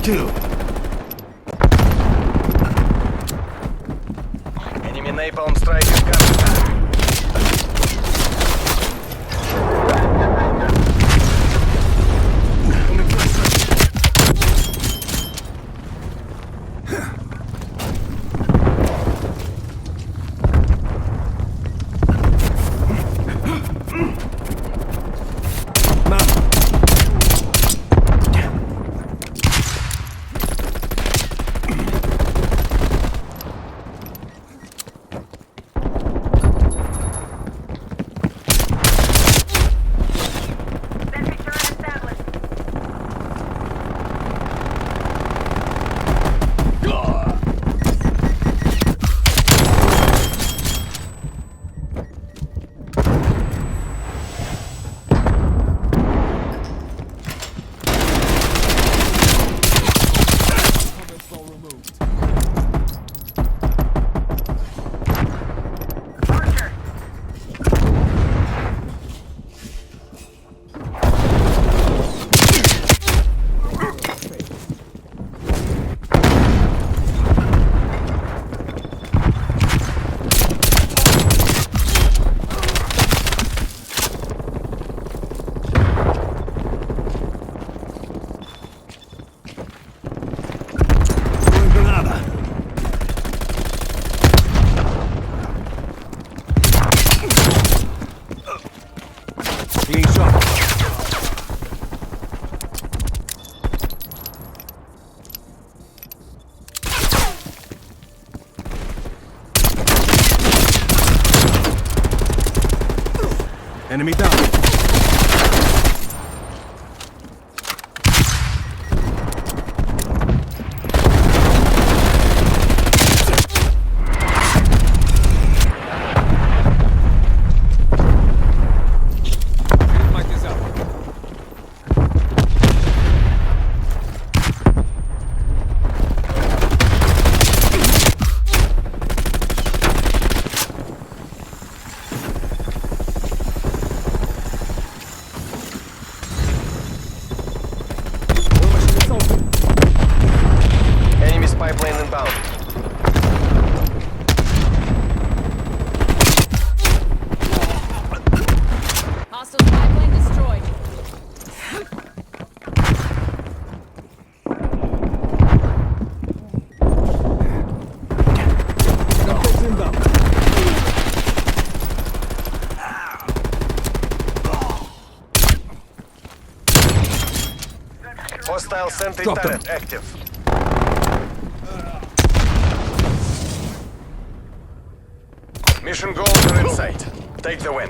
killed. Enemy napalm strike incoming. Clean shot. Enemy down. Pipeline inbound. Hostile pipeline destroyed. Hostile sentry turret active. Mission goals are in sight. Take the win.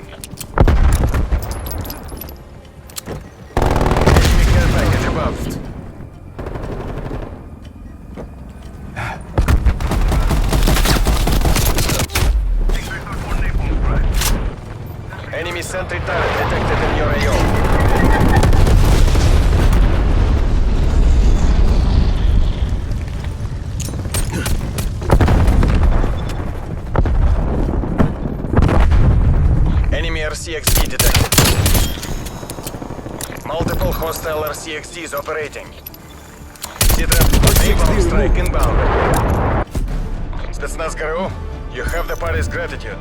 Enemy care package above. Enemy sentry turret detected in your AO. Enemy RCXD detected. Multiple hostile RCXDs operating. Napalm strike inbound. Spetsnaz ГРУ, you have the party's gratitude.